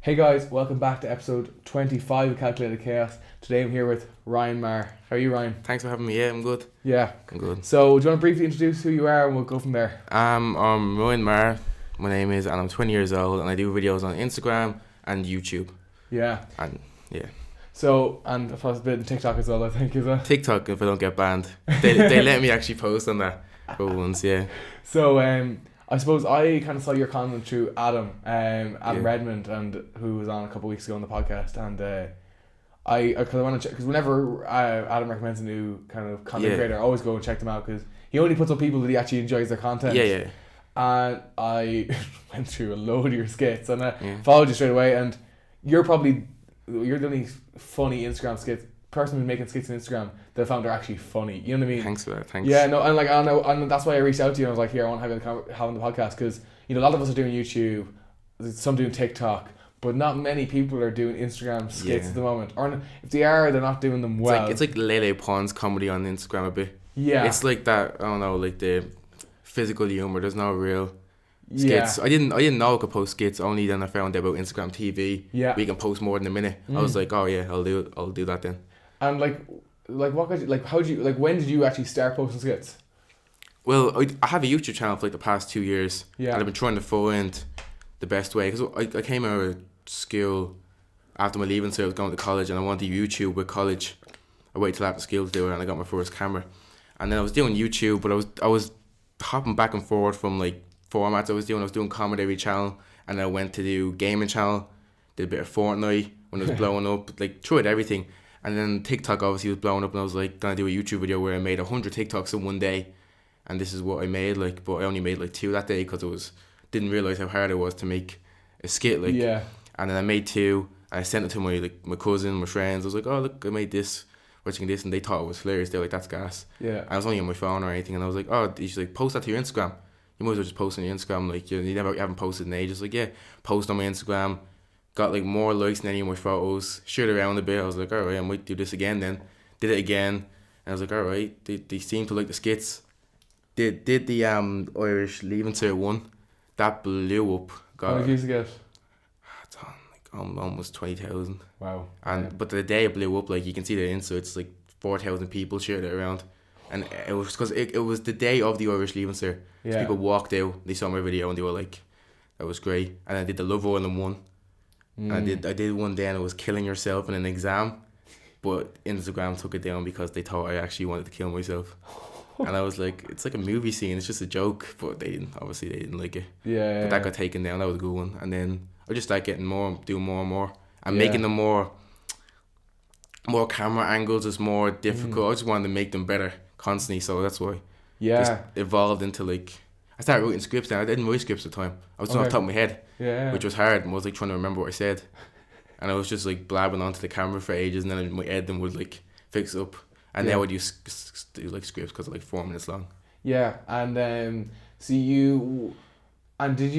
Hey guys, welcome back to episode 25 of Calculated Chaos. Today I'm here with Ryan Marr. How are you, Ryan? Thanks for having me. Yeah, I'm good. Yeah. I'm good. So, do you want to briefly introduce who you are and we'll go from there? I'm Ryan Marr. My name is, and I'm 20 years old, and I do videos on Instagram and YouTube. Yeah. And yeah, So, and I've posted a bit on TikTok as well, I think, is it? TikTok if I don't get banned. They let me actually post on that for once. Yeah. So, I suppose I kind of saw your content through Adam Yeah. Redmond, and who was on a couple of weeks ago on the podcast, and because I want to check, because whenever Adam recommends a new kind of content Yeah. creator, I always go and check them out because he only puts up people that he actually enjoys their content. Yeah. And I went through a load of your skits and I Yeah. followed you straight away, and you're the only funny Instagram skits person who's making skits on Instagram that I found are actually funny. You know what I mean? Thanks for that. Thanks. Yeah, no, and like I know, and that's why I reached out to you. And I was like, here, I want to have on the podcast because a lot of us are doing YouTube, some doing TikTok, but not many people are doing Instagram skits Yeah. at the moment. Or if they are, they're not doing them well. It's like Lele Pons comedy on Instagram a bit. yeah, It's like that. I don't know, like the physical humor. There's no real yeah, skits. I didn't know I could post skits. Only then I found out about Instagram TV. yeah. We can post more than a minute. I was like, oh yeah, I'll do it. I'll do that then. And like what could you, like how do you, like when did you actually start posting skits? Well, I have a YouTube channel for like the past 2 years. Yeah. And I've been trying to find the best way. Because I came out of school after my leaving, so I was going to college and I wanted to do YouTube with college. I waited till after school to do it and I got my first camera. And then I was doing YouTube, but I was hopping back and forth from like formats I was doing comedy channel, and I went to do gaming channel, did a bit of Fortnite when it was blowing up, like tried everything. And then TikTok obviously was blowing up, and I was like, gonna do a YouTube video where I made 100 TikToks in one day, and this is what I made. Like, but I only made like 2 that day because didn't realize how hard it was to make a skit. Like, Yeah, and then I made 2, and I sent it to my cousin, my friends. I was like, oh look, I made this, watching this, and they thought it was hilarious. They're like, that's gas. yeah, I was only on my phone or anything, and I was like, oh, you should like post that to your Instagram. You might as well just post on your Instagram. Like, you haven't posted in ages. Like, yeah, post on my Instagram. Got like more likes than any of my photos. Shared around a bit. I was like, alright, I might do this again then. Did it again. And I was like, alright, they seem to like the skits. Did the Irish Leaving Cert one. That blew up. how Got many views you get? it's on like almost 20,000. Wow. And but the day it blew up, like you can see the inserts, like 4,000 people shared it around. And it was because it was the day of the Irish Leaving Cert. So Yeah. people walked out, they saw my video and they were like, that was great. And I did the Love Island one. Mm. I did one day and it was killing yourself in an exam, but Instagram took it down because they thought I actually wanted to kill myself. And I was like, it's like a movie scene, it's just a joke, but they didn't like it. Yeah. But that got taken down. That was a good one. And then I just started getting doing more and more, and Yeah. making them more camera angles is more difficult. I just wanted to make them better constantly, so that's why Yeah. just evolved into like I started writing scripts down. I didn't write scripts at the time. I was just off the Okay. top of my head, Yeah. which was hard. And I was like trying to remember what I said, and I was just like blabbing onto the camera for ages, and then my editing would like fix it up. And Yeah. now I do do like scripts because they're like 4 minutes long. Yeah, and did you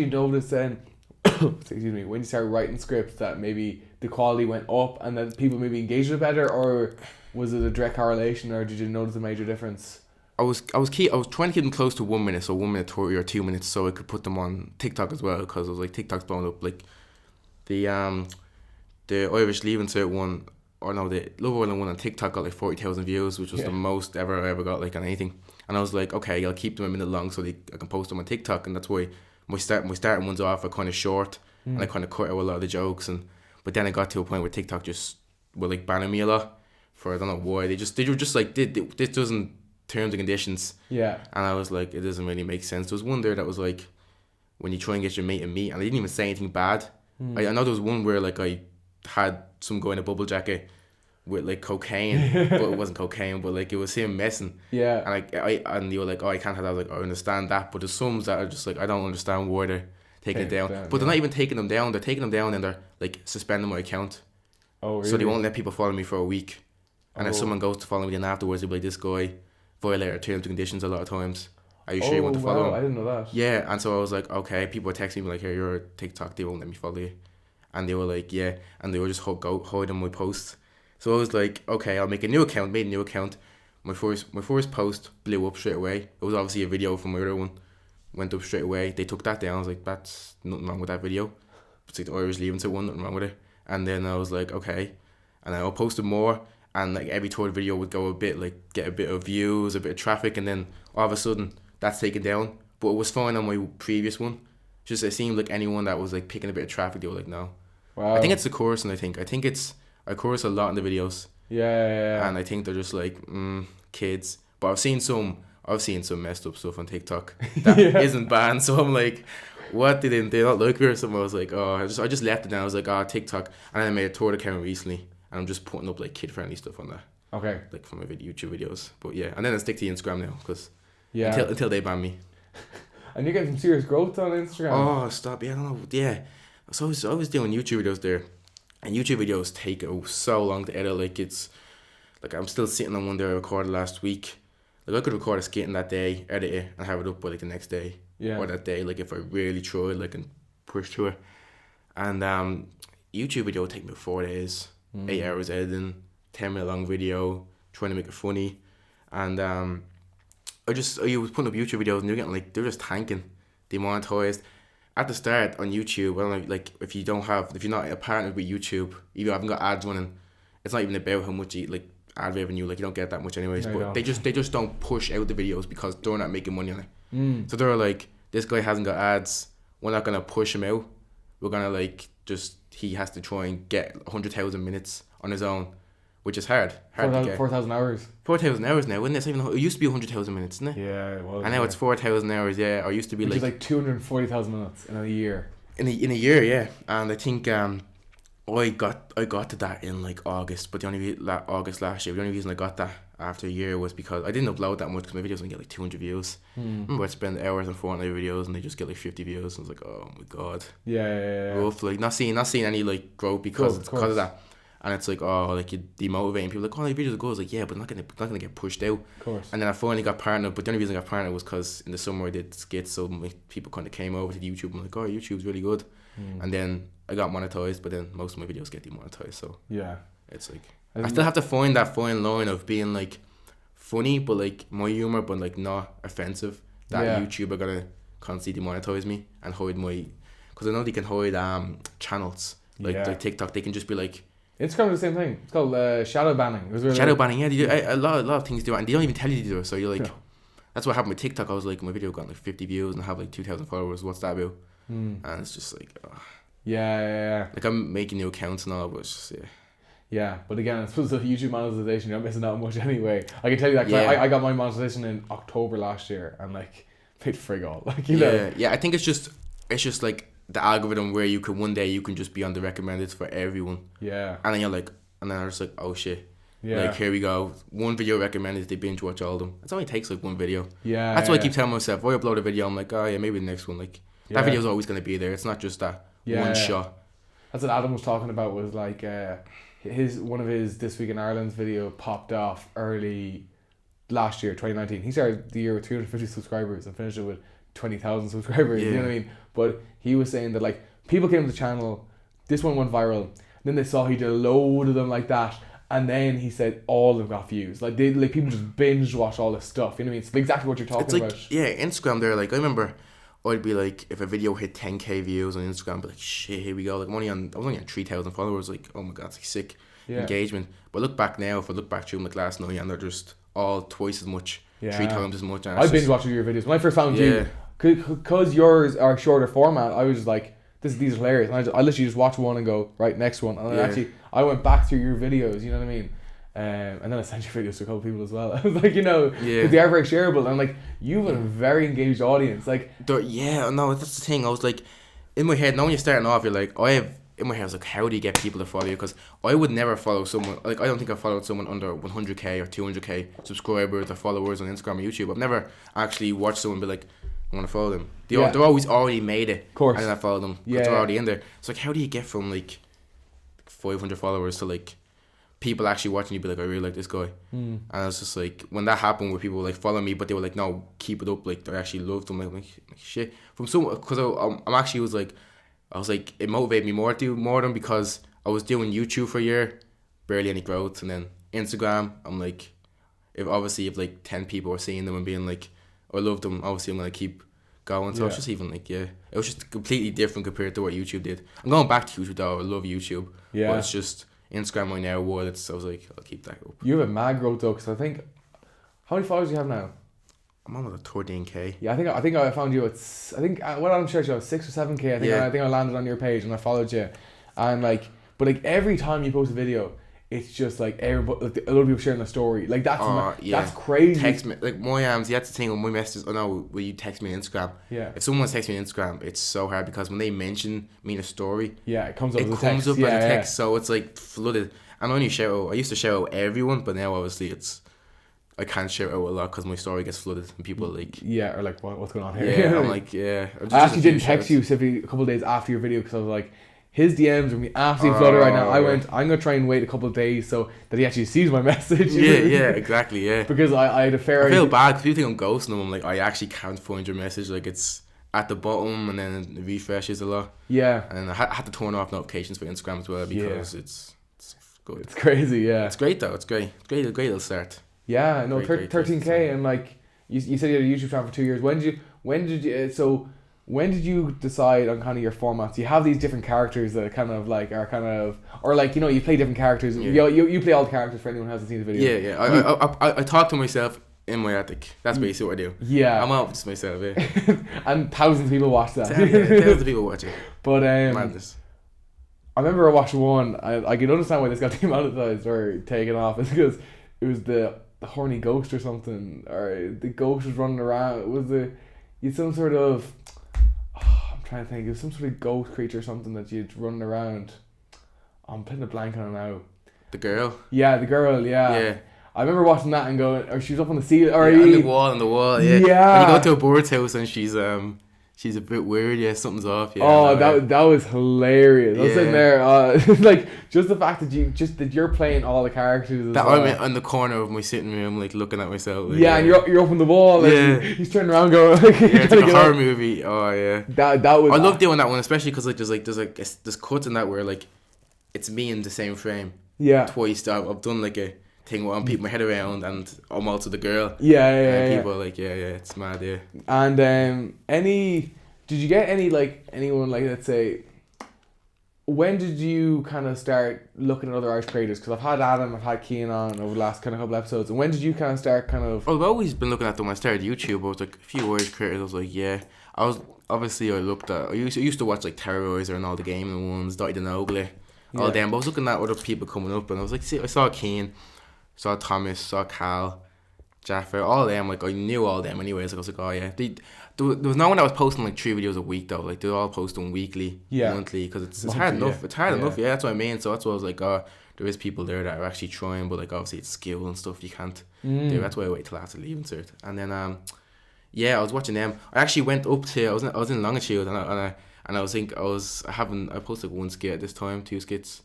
notice then, excuse me, when you started writing scripts that maybe the quality went up and that people maybe engaged with it better, or was it a direct correlation, or did you notice a major difference? I was trying to keep them close to 1 minute, so 1 minute 30 or 2 minutes, so I could put them on TikTok as well, because I was like TikTok's blown up. Like the Irish Leaving Cert one, or no, the Love Island one on TikTok got like 40,000 views, which was Yeah. the most I ever got like on anything. And I was like, okay, I'll keep them a minute long so I can post them on TikTok, and that's why my starting ones off are kind of short, and I kind of cut out a lot of the jokes, but then I got to a point where TikTok just were like banning me a lot for I don't know why. They were just like this doesn't terms and conditions. Yeah. And I was like, it doesn't really make sense. There was one there that was like, when you try and get your mate to meet, and I didn't even say anything bad. I know there was one where like I had some guy in a bubble jacket with like cocaine, but it wasn't cocaine, but like it was him messing. Yeah. And you were like, oh, I can't have that. I was like, I understand that, but there's some that are just like, I don't understand why they're taking it down. But they're not even taking them down. They're taking them down and they're like suspending my account. Oh, really? So they won't let people follow me for a week. And if Oh. someone goes to follow me then afterwards, they'll be like, this guy violated terms and conditions a lot of times. Are you sure you want to follow wow, him? I didn't know that. Yeah, and so I was like, okay, people were texting me like, hey, you're a TikTok, they won't let me follow you. And they were like, yeah, and they were just hiding my posts. So I was like, okay, I'll make a new account, made a new account. My first post blew up straight away. It was obviously a video from my other one. Went up straight away. They took that down. I was like, that's nothing wrong with that video. it's like the Irish Leaving Cert one, nothing wrong with it. And then I was like, okay, and I posted more, and like every third video would go a bit, like get a bit of views, a bit of traffic, and then all of a sudden that's taken down. But it was fine on my previous one. Just it seemed like anyone that was like picking a bit of traffic, they were like, no. Wow. I think it's the chorus, and I think it's I chorus a lot in the videos. Yeah. And I think they're just like kids. But I've seen some messed up stuff on TikTok that isn't banned. So I'm like, what, did they not like me or something? I was like, oh, I just left it down. I was like, oh, TikTok. And then I made a third account recently, and I'm just putting up like kid friendly stuff on that. Okay. Like from my YouTube videos. But yeah, and then I stick to Instagram now because until they ban me. And you're getting some serious growth on Instagram. Oh, stop! Yeah, I don't know. Yeah, so I was doing YouTube videos there, and YouTube videos take so long to edit. Like it's like I'm still sitting on one that I recorded last week. Like I could record a skit in that day, edit it, and have it up by like the next day. Yeah. Or that day, like if I really tried, like and push through it. And YouTube video would take me 4 days, 8 hours editing, 10-minute long video, trying to make it funny, and I was putting up YouTube videos and they're getting like, they're just tanking, demonetized. At the start on YouTube, I don't know, like if you're not a partner with YouTube, if you haven't got ads running, it's not even about how much like ad revenue, like you don't get that much anyways. No, but they just don't push out the videos because they're not making money on it. So they're like, this guy hasn't got ads, we're not gonna push him out. We're gonna like he has to try and get 100,000 minutes on his own, which is hard to get. 4,000 hours. 4,000 hours now, isn't it? It's even, it used to be 100,000 minutes, isn't it? Yeah, it was. And now it's 4,000 hours, yeah. Or used to be which like is like 240,000 minutes in a year. in a year, yeah. And I think I got to that in like August, but the only August last year. The only reason I got that after a year was because I didn't upload that much because my videos only get like 200 views. Remember I'd spend hours on Fortnite videos and they just get like 50 views. And I was like, oh my god. Yeah. Rough, like not seeing any like growth because of that. And it's like, oh, like you're demotivating people. Like, oh, your videos are good. I was like, yeah, but not gonna get pushed out. Of course. And then I finally got partnered. But the only reason I got partnered was because in the summer I did skits, so people kind of came over to YouTube. I'm like, oh, YouTube's really good. And then I got monetized, but then most of my videos get demonetized. So yeah, it's like I still have to find that fine line of being like funny, but like my humor, but like not offensive. That YouTube are gonna constantly demonetize me and hide my, because I know they can hide channels like TikTok. They can just be like. Instagram is the same thing. It's called shadow banning. Shadow banning, yeah. They do, a lot of things do it, and they don't even tell you to do it. So you're like, that's what happened with TikTok. I was like, my video got like 50 views and I have like 2,000 followers. What's that about? And it's just like, yeah. Like I'm making new accounts and all, but it's just Yeah, but again, I suppose the YouTube monetization, you're not missing out much anyway. I can tell you that. I got my monetization in October last year, and like paid frig all. Like you know. Yeah. I think it's just like the algorithm where you can one day you can just be on the recommended for everyone. Yeah. And then you're like, and then I'm just like, oh shit. Yeah. Like here we go. One video recommended, they binge watch all of them. It only takes like one video. Yeah. That's why I keep telling myself, if I upload a video, I'm like, oh yeah, maybe the next one. Like that video's always gonna be there. It's not just that one shot. That's what Adam was talking about. Was like one of his This Week in Ireland's video popped off early last year, 2019. He started the year with 350 subscribers and finished it with 20,000 subscribers. You know what I mean? But he was saying that like people came to the channel, this one went viral, then they saw he did a load of them like that, and then he said all of them got views. Like they people just binge watch all this stuff. You know what I mean? It's exactly what you're talking about. Yeah, Instagram there. Like I remember, I'd be like, if a video hit 10k views on Instagram, I'd be like, shit, here we go. Like I was only on 3,000 followers. Like oh my god, it's like sick engagement. But look back now, if I look back through like last night, and they're just all twice as much, 3 times as much. I binge watched your videos when I first found you. Because yours are shorter format, I was just like, these are hilarious. And I literally just watch one and go, right, next one. And then I went back through your videos, you know what I mean? And then I sent your videos to a couple of people as well. I was like, because they are very shareable. And like, you have a very engaged audience. Like, no, that's the thing. I was like, in my head, now when you're starting off, you're like, in my head, I was like, how do you get people to follow you? Because I would never follow someone, like, I don't think I followed someone under 100k or 200k subscribers or followers on Instagram or YouTube. I've never actually watched someone be like, I want to follow them. They're always already made it. Of course. And then I follow them because they're already in there. So like, how do you get from like 500 followers to like people actually watching you be like, I really like this guy? And I was just like, when that happened where people were like follow me, but they were like, no, keep it up. Like they actually loved them. Like shit. From someone, because I'm actually I was like, it motivated me more to do more of them because I was doing YouTube for a year, barely any growth, and then Instagram, I'm like, if like 10 people are seeing them and being like, I love them, obviously I'm gonna keep going. So it's just even like, yeah, it was just completely different compared to what YouTube did. I'm going back to YouTube though. I love YouTube. Yeah. But it's just Instagram right now. I was like, I'll keep that up. You have a mad growth though, because I think, how many followers do you have now? I'm on like 13k. Yeah, I think I found you at, I think, what I'm sure you have 6 or 7k. I think I landed on your page and I followed you. And like, but like every time you post a video, it's just like everybody, like, a lot of people sharing a story. Like that's crazy. Text me like my see that's the thing with my messages. Oh no, will you text me on Instagram? Yeah. If someone texts me on Instagram, it's so hard because when they mention me in a story, it comes up as a text. As a text, so it's like flooded. And I only shout out. I used to shout out everyone, but now obviously I can't shout out a lot because my story gets flooded and people like or like what's going on here? Yeah, I'm like I actually didn't text you specifically a couple of days after your video because I was like, his DMs are me absolutely flooded right now. I went, I'm gonna try and wait a couple of days so that he actually sees my message. Yeah, exactly. Yeah, because I had a fair. I feel bad because people think I'm ghosting them. I'm like, I actually can't find your message. Like it's at the bottom and then it refreshes a lot. Yeah, and I had to turn off notifications for Instagram as well because it's good. It's crazy. Yeah, it's great though. It's great. Great little start. Yeah, no, 13k and like you said you had a YouTube channel for 2 years. When did you decide on kind of your formats? You have these different characters that kind of like are kind of, or like, you know, you play different characters. Yeah. You play all the characters for anyone who hasn't seen the video. Yeah. I talk to myself in my attic. That's basically what I do. Yeah. I'm out just myself. Yeah. And thousands of people watch that. Thousands of people watch it. But madness. I remember I watched one. I can understand why this got demonetized or taken off. It's because it was the horny ghost or something, or the ghost was running around. It was you some sort of. I'm trying to think. It was some sort of ghost creature or something that you'd running around. I'm putting a blank on it now. The girl? Yeah, the girl, yeah. I remember watching that and going, or she was up on the ceiling, or on the wall, yeah. When you go to a bird's house and she's a bit weird, something's off, that was hilarious. I was sitting there, like, just the fact that you're playing all the characters as well. I'm in the corner of my sitting room, like, looking at myself. Like, and you're up on the wall, and he's turning around going, it's like a horror movie. Oh, yeah. That was... I love doing that one, especially because, like, there's cuts in that where, like, it's me in the same frame. Yeah. Twice. I've done, like, a thing where I'm peeping my head around and I'm also the girl. People are like, it's mad, yeah. And did you get anyone, like, let's say, when did you kind of start looking at other Irish creators? Because I've had Adam, I've had Cian on over the last kind of couple episodes. And when did you kind of start kind of... I've always been looking at them. When I started YouTube, I was like, a few Irish creators, I was like, yeah. I used to watch like Terrorizer and all the gaming ones, Dotty the Nogley, all them. But I was looking at other people coming up and I was like, I saw Cian, saw Thomas, saw Cal, Jaffer, all them. Like, I knew all them anyways. Like, I was like, oh yeah. There was no one that was posting like 3 videos a week though. Like, they're all posting weekly, monthly, because it's hard enough. It's hard enough. Yeah, that's what I mean. So that's why I was like, oh, there is people there that are actually trying, but like obviously it's skill and stuff you can't do. That's why I wait till after leaving cert. And then I was watching them. I actually went up to I was in Longitude and I posted one skit at this time, 2 skits,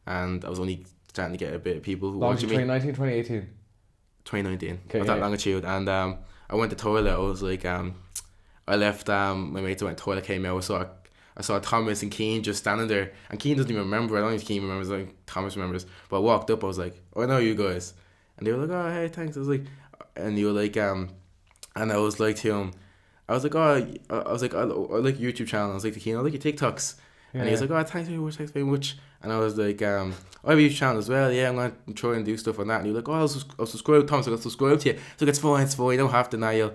and I was only starting to get a bit of people who watching me. 2019, 2018. 2019. Okay, I was at Longitude and I went to toilet. I was like I left my mates went to toilet, came out, I saw Thomas and Cian just standing there, and Cian doesn't even remember. I don't think Cian remembers, like Thomas remembers. But I walked up, I was like, oh, I know you guys, and they were like, oh hey, thanks. I was like, and you were like and I was like to him, I was like, oh, I like your YouTube channel. I was like to Cian, I like your TikToks. And he was like, oh, thanks very much. And I was like, I have a YouTube channel as well. Yeah, I'm going to try and do stuff on that. And he was like, oh, I'll subscribe, Thomas. I'll subscribe to you. So it's fine. You don't have to now.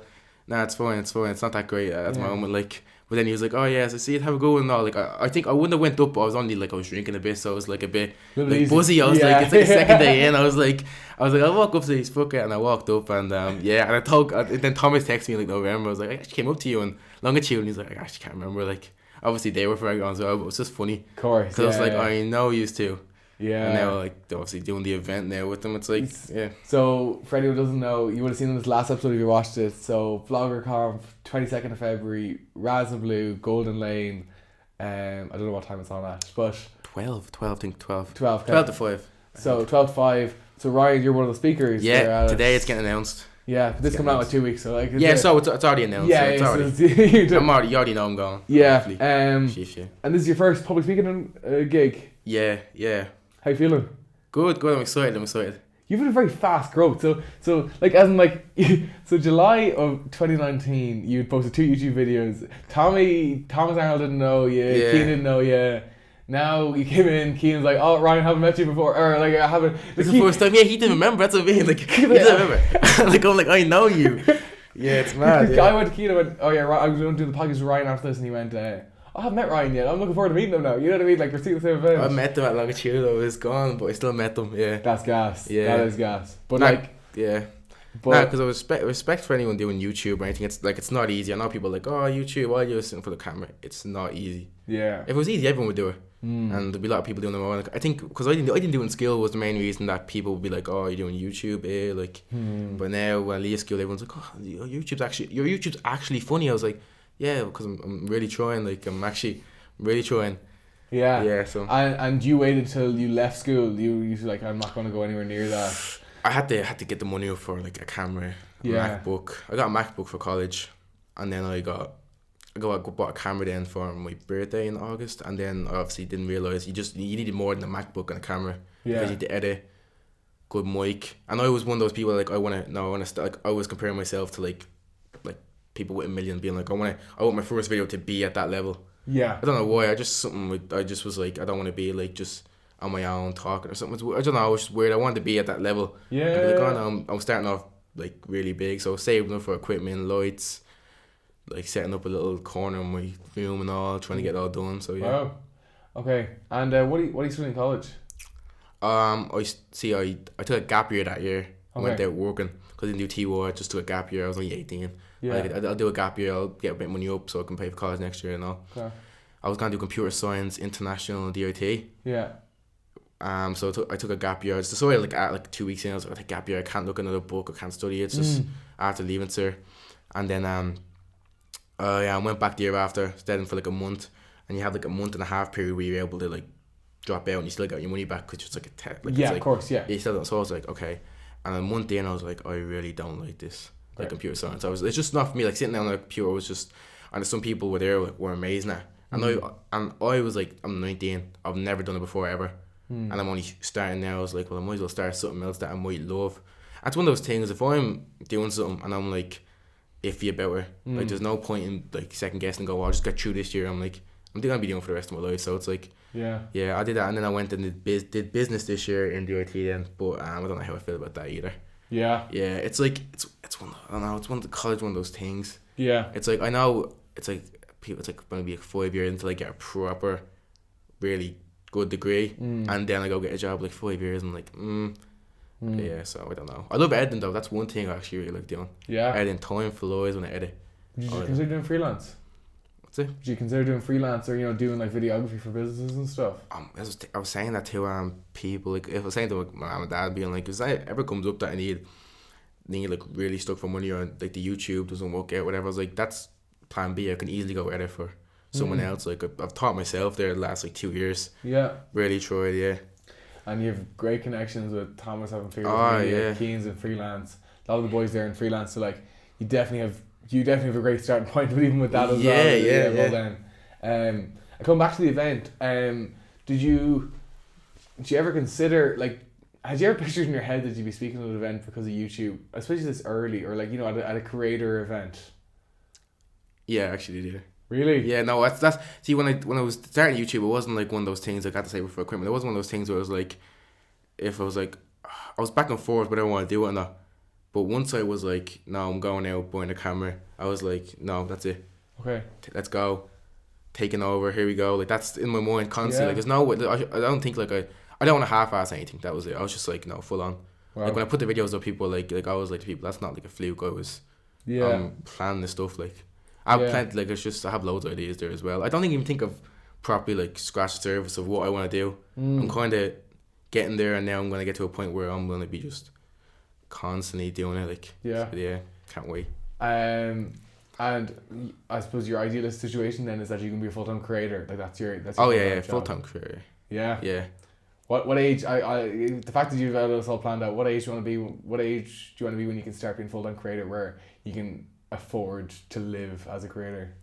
Nah, it's fine. It's not that great at the moment. Like, but then he was like, oh yeah, so see it, have a go and all. Like, I think I wouldn't have went up, but I was drinking a bit, so I was like a bit like buzzy. I was like, it's like a second day in. I was like, I'll walk up to these fucker, and I walked up, and and then Thomas texted me like November. I was like, I actually came up to you in Longitude, and he's like, I actually can't remember. Like, obviously they were very on, so it was just funny. Of course, because I was like, I know you used to. Yeah. And now, like, obviously doing the event now with them, it's like, yeah. So, for anyone who doesn't know, you would have seen this last episode if you watched it. So, Vlogger Conf, 22nd of February, Raz and Blue, Golden Lane. I don't know what time it's on at, but... 12 to 5. So, 12 to 5. So, Ryan, you're one of the speakers. Yeah, today it's getting announced. Yeah, but this coming out in like 2 weeks, so like... So it's already announced. Yeah, so you already know I'm going. Yeah. And this is your first public speaking gig? Yeah. How you feeling? Good. I'm excited. you've had a very fast growth. So like as in like so July of 2019, you posted 2 YouTube videos. Thomas Arnold didn't know you. Yeah. Keane didn't know you. Now you came in. Keenan's like, oh Ryan, I haven't met you before, or like I haven't. This is the first time. Yeah, he didn't remember. That's what I mean. Like he didn't remember. Like I'm like, I know you. Yeah, it's mad. I went to Keenan and went, oh yeah, I was going to do the podcast with Ryan after this, and he went, I haven't met Ryan yet. I'm looking forward to meeting him now. You know what I mean? Like we're seeing the same event. I met them at Longitudo. It's gone, but I still met them. Yeah. That's gas. Yeah. That is gas. But yeah. but because I respect for anyone doing YouTube or anything. It's not easy. I know people are like, oh, YouTube, why are you sitting for the camera? It's not easy. yeah. If it was easy, everyone would do it. And there'd be a lot of people doing it. Like, I think because I didn't do it in school was the main reason that people would be like, oh, you're doing YouTube, like. But now when I leave school, everyone's like, oh, your YouTube's actually funny. I was like, yeah, because I'm really trying. Like I'm actually really trying. Yeah. Yeah. So. And you waited till you left school. You like, I'm not going to go anywhere near that. I had to get the money up for like a camera, MacBook. I got a MacBook for college, and then I bought a camera then for my birthday in August, and then I obviously didn't realise you needed more than a MacBook and a camera. Yeah. Because you need to edit, good mic, and I was one of those people like I want to like I was comparing myself to like people with a million, being like I want my first video to be at that level. Yeah. I don't know why. I just was like I don't want to be like just on my own talking or something. I don't know. I was just weird. I wanted to be at that level. Yeah. And be like, oh no, I'm starting off like really big, so saving up for equipment, lights, like setting up a little corner in my room and all, trying to get it all done. So yeah. Wow. Okay. And what are you studying in college? I took a gap year that year. I went Okay. there working because I didn't do TWO. I just took a gap year. I was only 18. Yeah. I'll do a gap year. I'll get a bit of money up so I can pay for college next year and all. Okay. I was gonna do computer science, international, DIT. Yeah. So I took a gap year. So at like 2 weeks in, I was like, I take a gap year. I can't look at another book. I can't study. It's just after leaving, sir. And then I went back the year after, stayed in for like a month, and you have like a month and a half period where you're able to like drop out and you still get your money back because it's like a test. Like, Yeah, of course, yeah. You still don't. So I was like, okay. And a month in, I was like, I really don't like this, like Right. computer science. It's just not for me. Like sitting down on a computer was just, and some people were there were amazing at. And I was like, I'm 19. I've never done it before ever. And I'm only starting now. I was like, well, I might as well start something else that I might love. That's one of those things. If I'm doing something and I'm like iffy about it, like there's no point in like second guessing and go, well, I'll just get through this year. I'm like, I'm gonna be doing it for the rest of my life. So it's like, Yeah. yeah, I did that, and then I went and did business this year in DIT then. But I don't know how I feel about that either. Yeah. Yeah, it's like it's one. I don't know. It's one of the college, one of those things. Yeah. It's like I know. It's like people. It's like going to be like 5 years until I get a proper, really good degree, and then I go get a job like 5 years and like yeah. So I don't know. I love editing though. That's one thing I actually really like doing. Yeah. Editing, time flies when I edit. Did you Oh, yeah. consider doing freelance? What's it? Did you consider doing freelance or doing like videography for businesses and stuff? I was saying that to people, like if I was saying to my mom and dad, being like, if that ever comes up that I need like really stuck for money or like the YouTube doesn't work out, whatever, I was like, that's plan B. I can easily go edit for someone else. Like I've taught myself there the last like 2 years. Yeah. Really tried, yeah. And you have great connections with Thomas having figures Oh, media, yeah. Keens and freelance. A lot of the boys there in freelance, so like you definitely have a great starting point, but even with that as well. Yeah. Well done. And coming back to the event, did you ever consider, like, had you ever pictured in your head that you'd be speaking at an event because of YouTube, especially this early, or like at a creator event? Yeah, actually, yeah. Really? Yeah, no, that's see when I was starting YouTube, it wasn't like one of those things I got to save for equipment. It wasn't one of those things where it was like, if I was like, I was back and forth whether I want to do it or not. But once I was like, no, I'm going out buying a camera, I was like, no, that's it. Okay. Let's go. Taking over, here we go. Like that's in my mind constantly. Yeah. Like there's no, I don't think like I don't want to half-ass anything. That was it. I was just like, no, full on. Wow. Like when I put the videos up, people like I was like to people, that's not like a fluke. I was planning the stuff like. I've planned, like, it's just, I have loads of ideas there as well. I don't even think of properly, like, scratch the surface of what I want to do. I'm kind of getting there, and now I'm going to get to a point where I'm going to be just constantly doing it, like, Yeah. so, yeah, can't wait. And I suppose your idealist situation then is that you can be a full-time creator. Like that's your Oh, yeah, job. full-time career. Yeah. Yeah. What age? The fact that you've got this all planned out. What age do you want to be? What age do you want to be when you can start being full-time creator, where you can afford to live as a creator?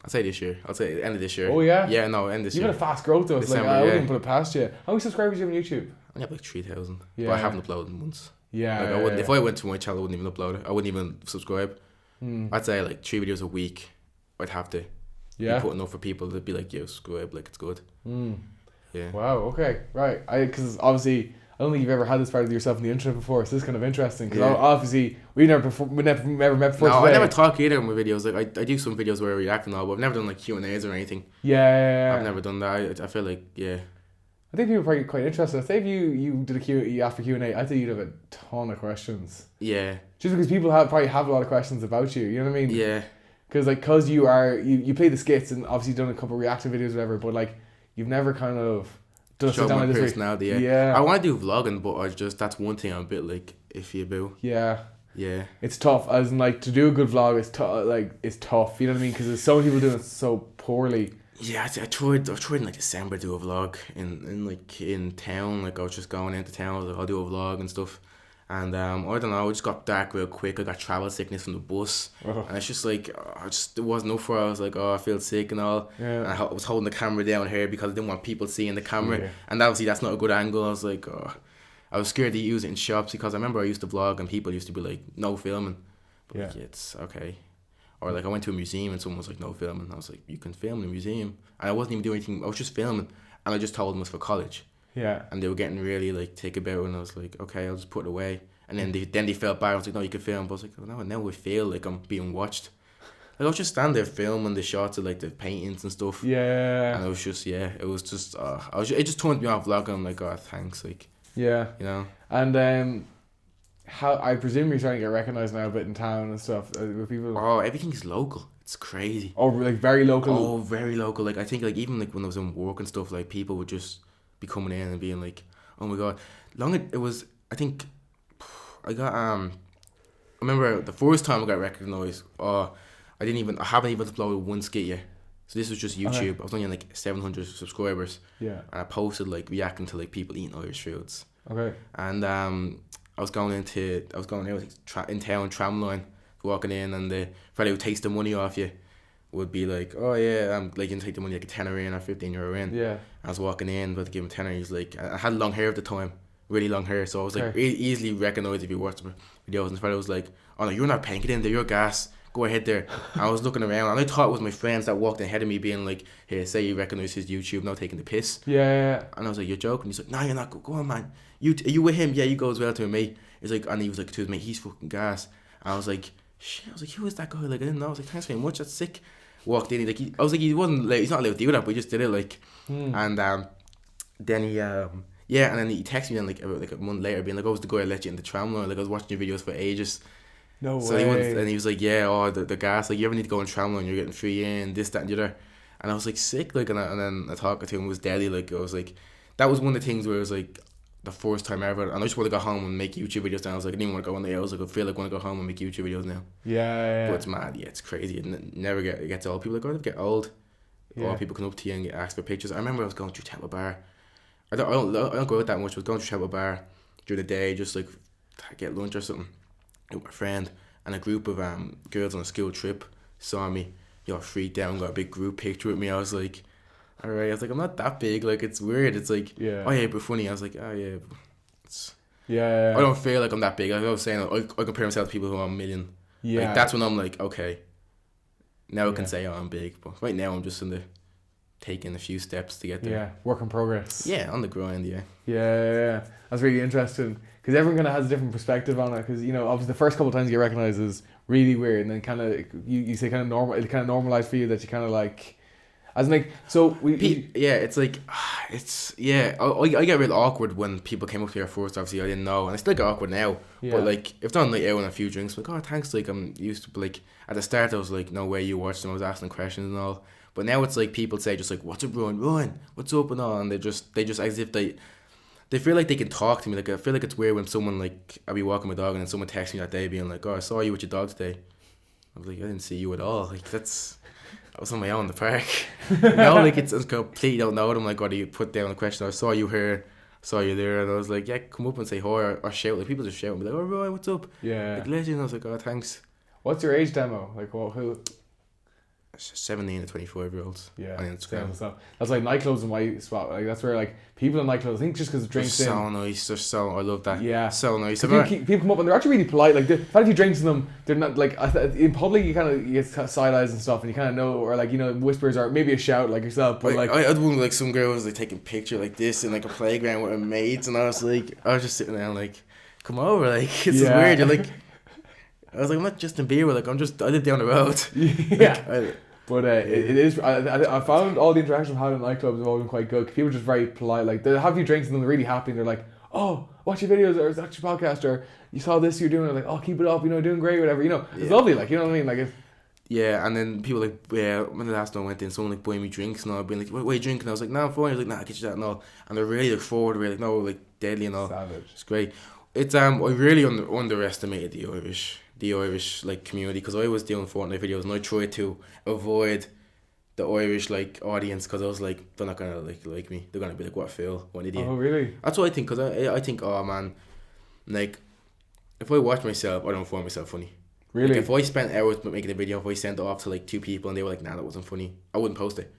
I'll say this year. I'll say end of this year. Oh yeah. Yeah, no, end this You've year. had a fast growth though. It's like December, I wouldn't yeah. even put it past you. How many subscribers do you have on YouTube? I have like 3,000. Yeah. But I haven't uploaded once. Yeah. Like I wouldn't. If I went to my channel, I wouldn't even upload it. I wouldn't even subscribe. Hmm. I'd say like 3 videos a week. I'd have to. Yeah. Be putting up for people to be like, yo, subscribe, like it's good. Hmm. Yeah. Wow. Okay. Right. Because obviously I don't think you've ever had this part of yourself in the internet before, so this is kind of interesting. Because Yeah. obviously we never met before. No, today. I never talk either in my videos. Like I do some videos where I react and all, but I've never done like Q&As or anything. Yeah. I've never done that. I feel like I think people are probably quite interested. Say if you did you asked for Q&A, I think you'd have a ton of questions. yeah, Just because people probably have a lot of questions about you. You know what I mean? yeah. Because you play the skits and obviously done a couple of reaction videos or whatever, but like you've never kind of done a Show sit down my like this. personality. Yeah. Yeah. I want to do vlogging, but that's one thing I'm a bit like iffy about. Yeah. Yeah. It's tough, as in like to do a good vlog is it's tough. You know what I mean? Because there's so many people doing it so poorly. Yeah, I tried in like December to do a vlog in town. Like I was just going into town. I was like, I'll do a vlog and stuff. And I don't know, I just got dark real quick. I got travel sickness from the bus, Oh. and it's just like it wasn't enough for. I was like, oh, I feel sick and all. Yeah. And I was holding the camera down here because I didn't want people seeing the camera. Yeah. And obviously that's not a good angle. I was like, oh, I was scared to use it in shops because I remember I used to vlog and people used to be like, no filming. But like, Yeah. it's okay. Or like I went to a museum and someone was like, no filming. I was like, you can film in a museum. And I wasn't even doing anything. I was just filming, and I just told them it was for college. Yeah. And they were getting really like take about it, and I was like, okay, I'll just put it away. And then they felt bad. I was like, no, you can film. But I was like, oh, no, now I feel like I'm being watched. Like I was just stand there filming the shots of like the paintings and stuff. Yeah. And it was just it just turned me off vlogging. I'm like, oh, thanks, like, Yeah. you know. And how I presume you're trying to get recognized now a bit in town and stuff with people. Oh, everything's local. It's crazy. Oh, like very local. Oh, very local. Like I think like even like when I was in work and stuff, like people would just be coming in and being like, oh my god. It was, I think I got I remember the first time I got recognized. I haven't even uploaded one skit yet. So this was just YouTube. Okay. I was only on like 700 subscribers, Yeah. and I posted like reacting to like people eating Irish foods. Okay. And I was going out in town tramline, walking in, and the fella who takes the money off you would be like, oh yeah, I'm like, you can take the money like a tenner in or 15 euro in. Yeah. I was walking in, but to give him a tenner, he's like, I had long hair at the time, really long hair, so I was like Okay. easily recognized if you watched my videos. And the fella was like, oh no, you're not paying, get in there, you're gas, go ahead there. And I was looking around, and I thought it was my friends that walked ahead of me being like, hey, say you recognize his YouTube, now taking the piss. Yeah. And I was like, you're joking? He's like, nah, you're not, go on, man. Are you with him? Yeah, you go as well to me. He's like, and he was like to his mate, he's fucking gas. And I was like, shit, I was like, who is that guy? Like, I didn't know. I was like, thanks very much, that's sick. Walked in, I was like, he wasn't like, he's not allowed to do that, but he just did it, like. And then he and then he texted me then like about like a month later being like, oh, I was the guy I let you in the tramline, like I was watching your videos for ages. No So way. he was like, yeah, oh, the gas, like, you ever need to go in tramline, you're getting free in, this, that, and the other. And I was like, sick, like, and then I talked to him, it was deadly, like, I was like, that was one of the things where it was like, the first time ever, and I just want to go home and make YouTube videos now. I was like, I didn't even want to go on there. I was like, I feel like I want to go home and make YouTube videos now. Yeah. But it's mad, yeah, it's crazy. It never gets old. People are going to get old. Yeah. Or people come up to you and ask for pictures. I remember I was going through Temple Bar. I don't go out that much. I was going through Temple Bar during the day, just like to get lunch or something with my friend, and a group of girls on a school trip saw me. Freaked out and got a big group picture with me. I was like, alright. I was like, I'm not that big. Like, it's weird. It's like, Yeah. oh yeah, but funny. I was like, oh yeah. Yeah. I don't feel like I'm that big. Like I was saying, I compare myself to people who are a million. Yeah. Like, that's when I'm like, okay. Now I Yeah. can say, oh, I'm big. But right now, I'm just taking a few steps to get there. Yeah. Work in progress. Yeah, on the grind, yeah. Yeah. That's really interesting because everyone kind of has a different perspective on it. Because obviously the first couple of times you get recognized is really weird, and then kind of you say kind of normal. It kind of normalized for you that you kind of like, as in like so Yeah, it's like, I get real awkward when people came up to me first. Obviously, I didn't know, and I still get awkward now. Yeah. But like, if they're on like out on a few drinks, like, oh, thanks. Like, I'm used to like at the start, I was like, no way you watched them. I was asking questions and all. But now it's like people say just like, what's up, Ryan? What's up and all, and they just as if they feel like they can talk to me. Like, I feel like it's weird when someone, like, I'll be walking my dog and then someone texts me that day being like, oh, I saw you with your dog today. I was like, I didn't see you at all. Like, I was on my own in the park. Like, it's completely don't know them. Like, what do you put down a question? I saw you here, saw you there. And I was like, yeah, come up and say hi or shout. Like, people just shout and be like, oh, Ryan, what's up? Yeah. Like, legend. I was like, oh, thanks. What's your age demo? Like, who? 17 to 25-year-olds Yeah, on Instagram. so that's like nightclubs in my spot. Like that's where like people in nightclubs, I think just because They're drinks so in. nice. They're so, I love that. Yeah. So nice. People come up and they're actually really polite. Like, if you drinks in them, they're not like in public. You kind of get side eyes and stuff, and you kind of know, or like whispers or maybe a shout like yourself. But I had one like some girl was like taking picture like this in like a playground with her mates, and I was just sitting there like, come over, like it's weird. You're like, I was like, I'm not Justin Bieber. Like I live down the road. Yeah. But it is. I found all the interactions I've had in nightclubs have all been quite good. People are just very polite. Like, they have a few drinks and then they're really happy and they're like, "Oh, watch your videos or watch your podcast or you saw this you're doing." They're like, "Oh, keep it up. Doing great, whatever." It's lovely. Like, you know what I mean? Like, it's. Yeah, and then people like, when the last time I went in, someone like buying me drinks and I've been like, what are you drinking? I was like, "No, I'm fine." I was like, "Nah, I'll get you that and all." And they're really look forward, really like, "No, like deadly and all." Savage. It's great. It's I really underestimated the Irish like community, because I was doing Fortnite videos and I tried to avoid the Irish like audience, because I was like, they're not gonna like me. They're gonna be like, "What Phil? What an idiot." Oh, really? That's what I think, because I think, oh man, like if I watch myself, I don't find myself funny. Really? Like, if I spent hours making a video, if I sent it off to like 2 people and they were like, "Nah, that wasn't funny," I wouldn't post it.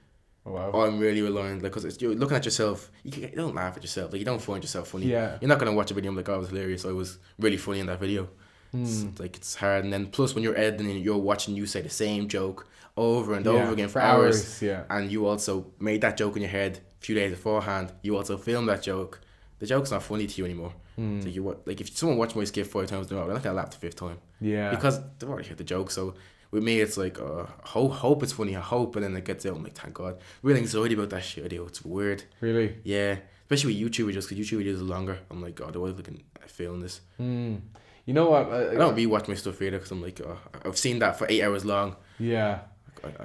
Oh, wow. I'm really reliant, like, because you're looking at yourself. You don't laugh at yourself. Like, you don't find yourself funny. Yeah. You're not gonna watch a video and be like, "Oh, it was hilarious. I was really funny in that video." It's hard, and then plus when you're editing, you're watching you say the same joke over and over again for hours. Yeah. And you also made that joke in your head a few days beforehand. You also filmed that joke. The joke's not funny to you anymore. So if someone watched my skit 5 times in a row, they're not gonna laugh the 5th time. Yeah. Because they've already heard the joke. So with me, it's like, hope it's funny. I hope, and then it gets out. I'm like, thank God. Real anxiety about that shit I do. It's weird. Really? Yeah. Especially with YouTube videos, because YouTube videos are longer. I'm like, God, do I look at film this? You know what? I don't rewatch my stuff either, because I'm like, I've seen that for 8 hours long. Yeah.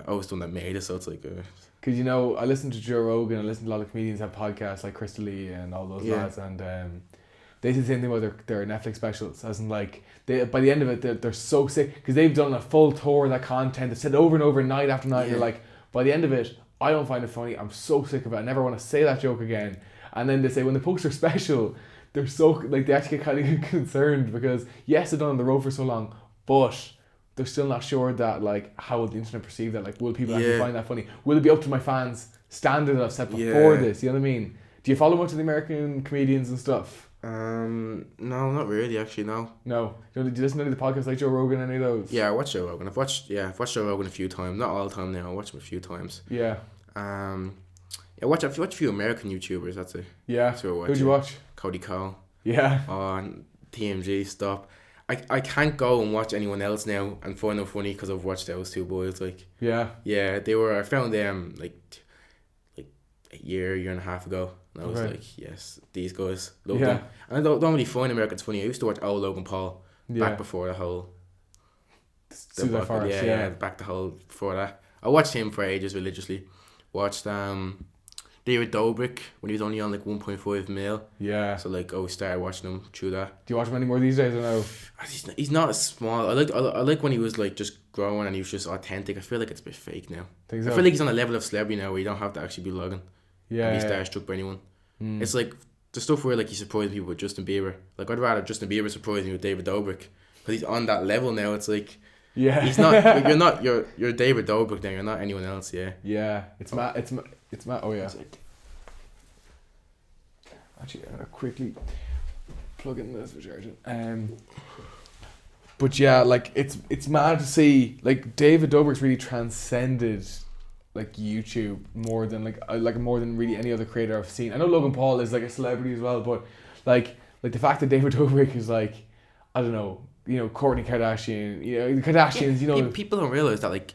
I was done that made it, so it's like. Because I listen to Joe Rogan, I listen to a lot of comedians have podcasts like Chris Lee and all those lads, and they say the same thing about their Netflix specials, as in like by the end of it they're so sick because they've done a full tour of that content. They've said it over and over, night after night. And they're like, by the end of it, I don't find it funny. I'm so sick of it. I never want to say that joke again. And then they say when they post their special, they're so like they actually get kind of concerned because yes, they've done on the road for so long, but they're still not sure that like how will the internet perceive that. Like, will people actually find that funny? Will it be up to my fans' standard that I've set before this? You know what I mean? Do you follow much of the American comedians and stuff? No, not really. Actually, no. No. Do you listen to any of the podcasts like Joe Rogan? Any of those? Yeah, I watch Joe Rogan. I've watched Joe Rogan a few times. Not all the time now. I watch him a few times. Yeah. Watch a few American YouTubers. That's it. Yeah. That's what I watch. Who'd you watch? Cody Cole. Yeah. On TMG. Stop. I can't go and watch anyone else now and find them funny because I've watched those 2 boys. Like. Yeah. They were. I found them like a year and a half ago. And I was like, yes, these guys, love them. And I don't really find Americans funny. I used to watch old Logan Paul back before the whole. Back the whole before that. I watched him for ages religiously. Watched David Dobrik when he was only on like 1.5 mil. Yeah. So like, I started watching him through that. Do you watch him anymore these days or no? He's not as small. I like when he was like just growing and he was just authentic. I feel like it's a bit fake now. Think so? I feel like he's on a level of celebrity now where you don't have to actually be logging. Yeah. And be starstruck by anyone. It's like the stuff where like he surprised people with Justin Bieber. Like, I'd rather Justin Bieber surprise me with David Dobrik because he's on that level now. It's like, he's not. Like, you're David Dobrik now. You're not anyone else. Yeah. Yeah. It's Matt. Oh yeah. Actually, I'm gonna quickly plug in this for charging. But yeah, like it's mad to see like David Dobrik's really transcended like YouTube more than more than really any other creator I've seen. I know Logan Paul is like a celebrity as well, but like the fact that David Dobrik is like, I don't know, Kourtney Kardashian, the Kardashians, people don't realize that like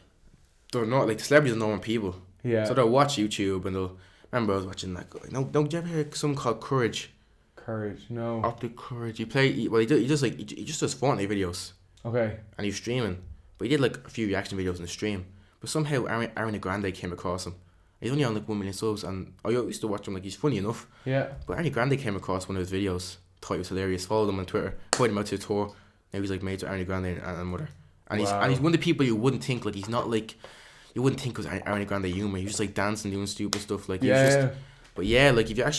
they're not like celebrities are normal people. Yeah. So they'll watch YouTube and they'll remember I was watching that guy. No, don't you ever hear something called Courage? Courage, no. Optic Courage. He just does Fortnite videos. Okay. And he's streaming, but he did like a few reaction videos in the stream. But somehow Ariana Grande came across him. He's only on like 1 million subs, and I used to watch him. Like, he's funny enough. Yeah. But Ariana Grande came across one of his videos, thought he was hilarious. Followed him on Twitter, invited him out to the tour. Now he's like mates with Ariana Grande and mother. And he's one of the people you wouldn't think, like, he's not like, you wouldn't think was Ariana Grande humor. He's just like dancing, doing stupid stuff. Like, but yeah, like if I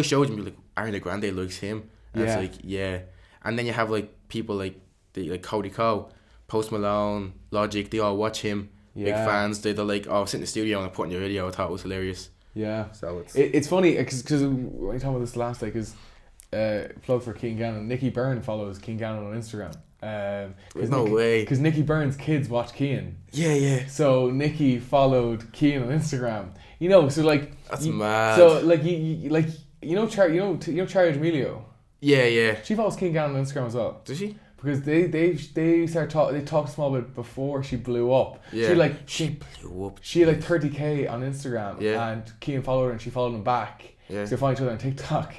showed him, you're like, Ariana Grande likes him. And it's like, and then you have like people like Cody Cole, Post Malone, Logic. They all watch him big Yeah. fans. They're like, oh, sit in the studio and I put in your video. I thought it was hilarious. Yeah. So it's It's funny because when you talk about this last day, because plug for Keane Gannon. Nikki Byrne follows Keane Gannon on Instagram. no way. Because Nikki Byrne's kids watch Keane. Yeah. So Nikki followed Keane on Instagram. You know, so like That's mad. So like you know Charlie D'Amelio. Yeah. She follows Keane Gannon on Instagram as well. Does she? Because they talked a small bit before she blew up. Yeah. She blew up. She had like 30K on Instagram. Yeah. And Keane followed her and she followed him back. Yeah. So they found each other on TikTok.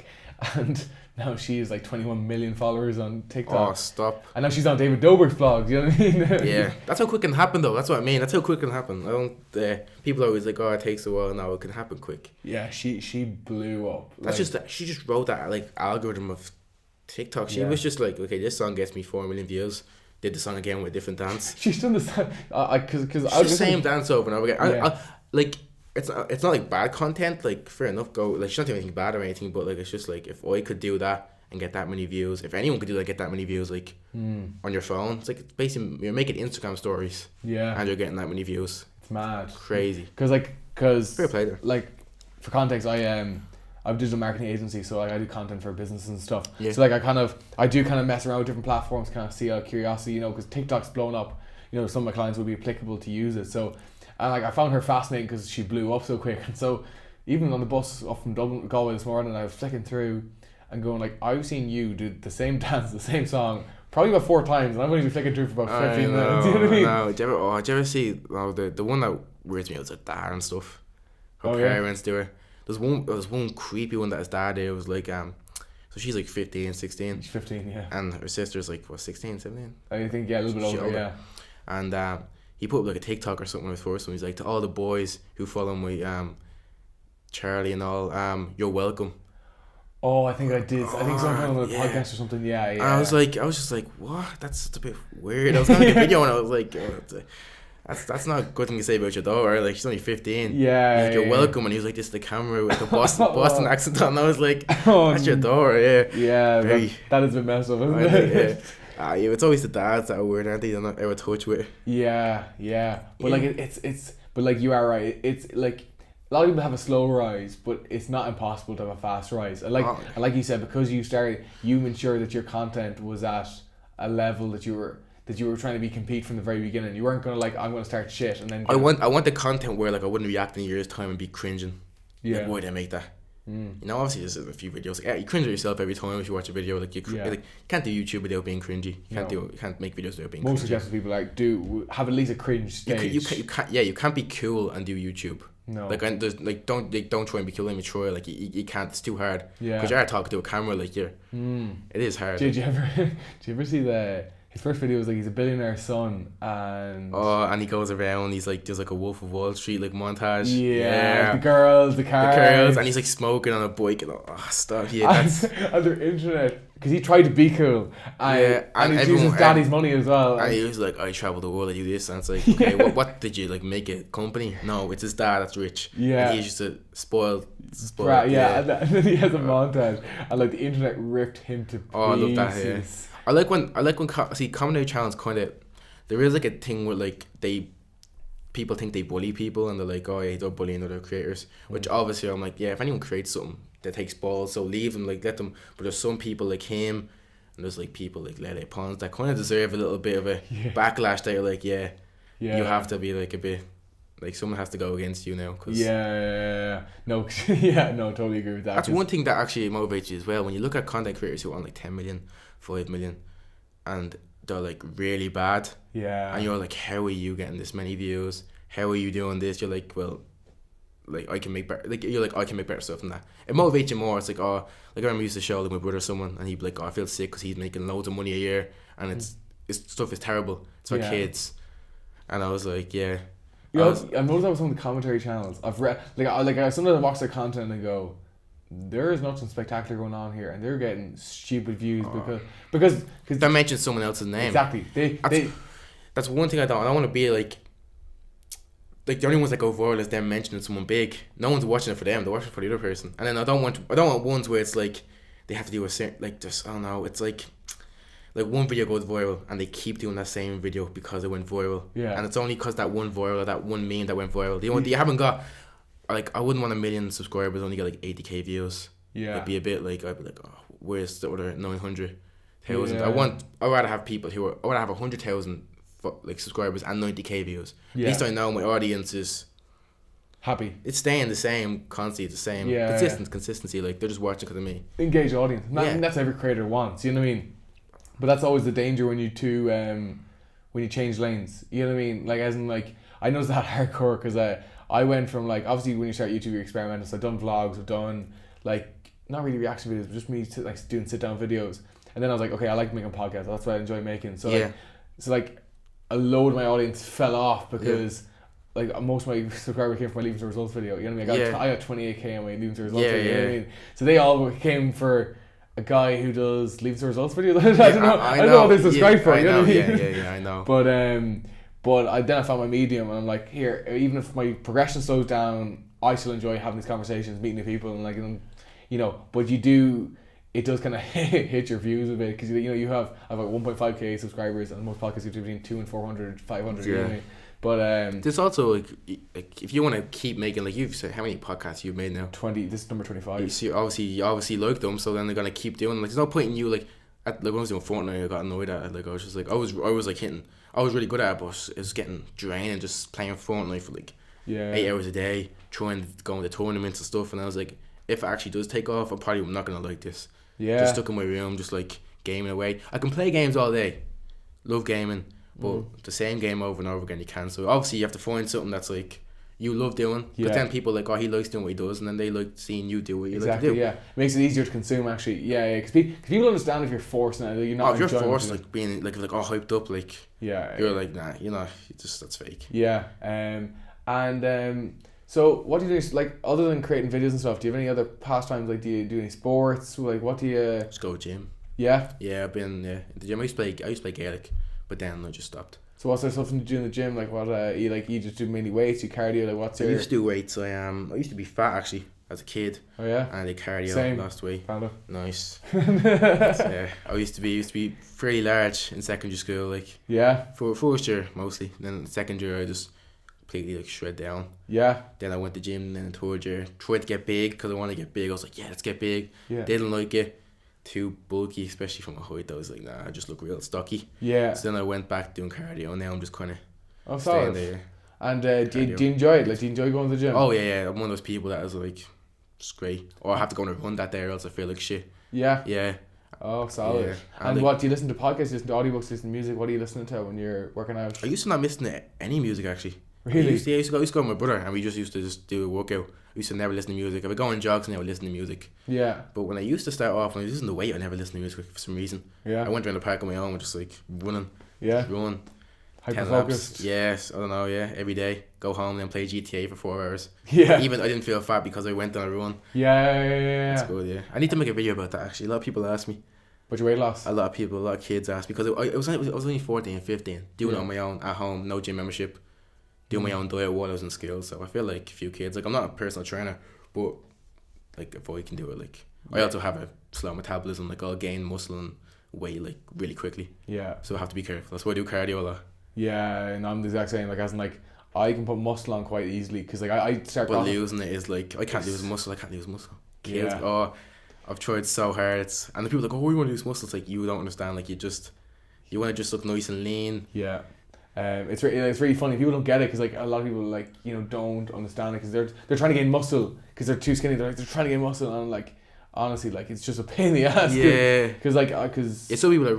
And now she has like 21 million followers on TikTok. Oh, stop. And now she's on David Dobrik's vlogs, you know what I mean? Yeah. That's how quick it can happen though. That's what I mean. That's how quick it can happen. I don't people are always like, oh, it takes a while. No, it can happen quick. Yeah, she blew up. That's just that she just wrote that like algorithm of TikTok. She was just like, okay, this song gets me 4 million views. Did the song again with a different dance. She's done this because the same dance over and over again. Yeah. I, like it's not like bad content. Like fair enough, go like she's not doing anything bad or anything. But like it's just like if I could do that and get that many views, if anyone could do that, get that many views, like on your phone, it's like it's basically you're making Instagram stories. Yeah. And you're getting that many views. It's mad. Crazy. Because Fair play there. Like for context, I have a digital marketing agency, so like I do content for businesses and stuff. Yeah. So like I do kind of mess around with different platforms, kind of see out of curiosity, you know, because TikTok's blown up. You know, some of my clients would be applicable to use it. So, and like I found her fascinating because she blew up so quick. And so, even on the bus up from Dublin, Galway this morning, I was flicking through and going like, I've seen you do the same dance, the same song, probably about 4 times, and I'm going to be flicking through for about 15 minutes. You know what I mean? No, did you ever see the one that weirds me out is her dad and stuff. Her parents do her. There's one creepy one that his dad did. It was like so she's like 15, 16. She's 15, yeah. And her sister's like what 16, 17. I think a little bit older, yeah. And he put up like a TikTok or something on his first one. He's like, to all the boys who follow my Charlie and all, you're welcome. Oh, I think I did. I think someone on the podcast or something. Yeah. And I was just like, what? That's a bit weird. I was gonna make a video and I was like, that's not a good thing to say about your daughter. Like she's only 15. Yeah. Like, you're welcome. And he was like, this is the camera with the Boston accent on. And I was like, that's your daughter. Yeah. Yeah. That has been messed up, isn't it? Yeah, it's always the dads that are weird, aren't they? They're not ever touch with. Yeah. But like it's but like you are right. It's like a lot of people have a slow rise, but it's not impossible to have a fast rise. And like you said, because you started, you ensured that your content was at a level that you were trying to compete from the very beginning. You weren't gonna like, I'm gonna start shit and then. I want the content where like I wouldn't react in a year's time and be cringing. Yeah. Like, why did I make that? You know, obviously there's a few videos. Yeah, you cringe at yourself every time if you watch a video. Like you can't do YouTube without being cringy. You can't make videos without being. Most cringy. successful people like do have at least a cringe stage. You can't be cool and do YouTube. No. Like and there's like don't try and be cool and mature. Like you can't. It's too hard. Yeah. Because you're talking to a camera. Like it is hard. Did you ever see his first video was like he's a billionaire son and he goes around, he's like, there's like a Wolf of Wall Street like montage. The girls, the cars, and he's like smoking on a bike and stuff. Yeah, that's and their internet, because he tried to be cool and he used his daddy's money as well. And he was like, I travel the world, I do this, and it's like, okay, what did you like make a company? No, it's his dad that's rich. Yeah, and he's just a spoiled and then he has a montage and like the internet ripped him to pieces. I love that. Yeah. I like when comedy channels kind of, there is like a thing where like people think they bully people and they're like, oh yeah, they're bullying other creators, which obviously I'm like, yeah, if anyone creates something that takes balls, so leave them, like let them. But there's some people like him and there's like people like Lele Pons that kind of deserve a little bit of a backlash. That you're like, you have to be like a bit, like someone has to go against you now. Cause no, totally agree with that. That's one thing that actually motivates you as well. When you look at content creators who are on like 10 million, 5 million, and they're like really bad. Yeah. And you're like, how are you getting this many views? How are you doing this? You're like, well, like I can make better. Like you're like, I can make better stuff than that. It motivates you more. It's like, oh, like I remember I used to show like my brother someone, and he'd be like, oh, I feel sick because he's making loads of money a year, and his stuff is terrible. It's for kids, and I was like, yeah. I've noticed that with some of the commentary channels. I've read I sometimes watch their content and go, there is nothing spectacular going on here, and they're getting stupid views because they mentioned someone else's name. Exactly. That's one thing I don't want to be like the only ones that go viral is them mentioning someone big. No one's watching it for them; they're watching it for the other person. And then I don't want ones where it's like they have to do a certain, like just, I don't know. It's like like one video goes viral and they keep doing that same video because it went viral. Yeah. And it's only because that one viral or that one meme that went viral. They haven't got, like, I wouldn't want 1 million subscribers, only get like 80k views. Yeah. It'd be a bit like, I'd be like, oh, where's the other 900,000? Yeah. I'd rather have people I'd rather have 100,000 like subscribers and 90k views. Yeah. At least I know my audience is Happy. it's staying the same, constantly the same. Yeah. Consistency. Like, they're just watching because of me. Engage audience. Yeah. That's every creator wants. You know what I mean? But that's always the danger when you when you change lanes. You know what I mean? Like, as in, like, I noticed that hardcore because I went from, like, obviously when you start YouTube, you're experimental. So I've done vlogs, I've done, like, not really reaction videos, but just me like doing sit down videos. And then I was like, okay, I like making podcasts. That's what I enjoy making. So Yeah. like a load of my audience fell off because like most of my subscribers came from my Leaving the Results video. You know what I mean? I got 28k on my Leaving the Results video. You know what I mean? So they all came for a guy who does Leaving the Results videos. I don't know what they subscribe for. You know what I mean? Yeah, I know. But then I found my medium, and I'm like, here, even if my progression slows down, I still enjoy having these conversations, meeting new people, and like, you know. But it does kind of hit your views a bit because you have I've like 1.5k subscribers, and most podcasts are between 200 and 400, 500. You know what I mean? But there's also like if you want to keep making, like, you've said how many podcasts you've made now? 20. This is number 25. You obviously like them, so then they're gonna keep doing them. Like, there's no point in you like when I was doing Fortnite, I got annoyed at it. Like, I was just like I was like hitting. I was really good at it, but it was getting draining just playing Fortnite for like 8 hours a day, trying to go into tournaments and stuff. And I was like, if it actually does take off, I'm probably not gonna like this. Yeah. Just stuck in my room, just like gaming away. I can play games all day, love gaming, but the same game over and over again you can. So obviously you have to find something that's like you love doing. Yeah. But then people like, oh, he likes doing what he does, and then they like seeing you do what you like to do. Yeah. It makes it easier to consume actually. Yeah. Because people understand if you're forced now, you're not. If you're forced, like being like all hyped up, like you're like, nah, that's fake. Yeah. So what do you do, like, other than creating videos and stuff? Do you have any other pastimes? Like, do you do any sports? Like, what do you? Just go gym. Yeah. Yeah, I've been in the gym. I used to play Gaelic, but then I just stopped. So what's there something to do in the gym? Like, what you just do mainly weights, you cardio? Like, what's your? I used to do weights. I used to be fat actually as a kid. Oh yeah. And I did cardio. Same. Lost weight. Found it. Nice. I used to be fairly large in secondary school. Like, for first year mostly. Then second year I just completely like shred down. Yeah. Then I went to gym, and then in third year tried to get big because I wanted to get big. I was like, yeah, let's get big. Yeah. Didn't like it. Too bulky, especially from my height. I was like, nah, I just look real stocky. Yeah. So then I went back doing cardio, and now I'm just kind of staying there. And do you enjoy it? Like, do you enjoy going to the gym? Oh yeah. I'm one of those people that is like, it's great. Or I have to go on a run that day, or else I feel like shit. Yeah. Yeah. Oh, solid. Yeah. And like, what do you listen to? Podcasts? Listen to audiobooks? Listen to music? What are you listening to when you're working out? I used to not listen to any music actually. Really? I used to go with my brother, and we used to do a workout. I used to never listen to music. If I go on jogs, I never listen to music. Yeah. But when I used to start off, when I was listening to weight, I never listened to music for some reason. Yeah. I went around the park on my own and just like running. Yeah. Run. Hyper focused. Yes, I don't know. Yeah, every day. Go home and play GTA for 4 hours. Yeah. Even I didn't feel fat because I went on a run. Yeah. That's good. Yeah. I need to make a video about that actually. A lot of people ask me. What's your weight loss? A lot of kids ask because I was only 14, 15, doing it on my own at home, no gym membership. Doing my own diet while I was in school, so I feel like a few kids. Like, I'm not a personal trainer, but like if I can do it, like I also have a slow metabolism. Like, I'll gain muscle and weight like really quickly. Yeah. So I have to be careful. That's why I do cardio a lot. Yeah, and I'm the exact same. Like, as in, like, I can put muscle on quite easily because like I start. But losing it is like I can't lose muscle. Kids, I've tried so hard. And the people are like, oh, you want to lose muscle? It's like, you don't understand. Like, you want to just look nice and lean. Yeah. It's really funny. People don't get it because like a lot of people like don't understand it because they're trying to gain muscle because they're too skinny. They're trying to gain muscle and like honestly like it's just a pain in the ass. Yeah. Because some people are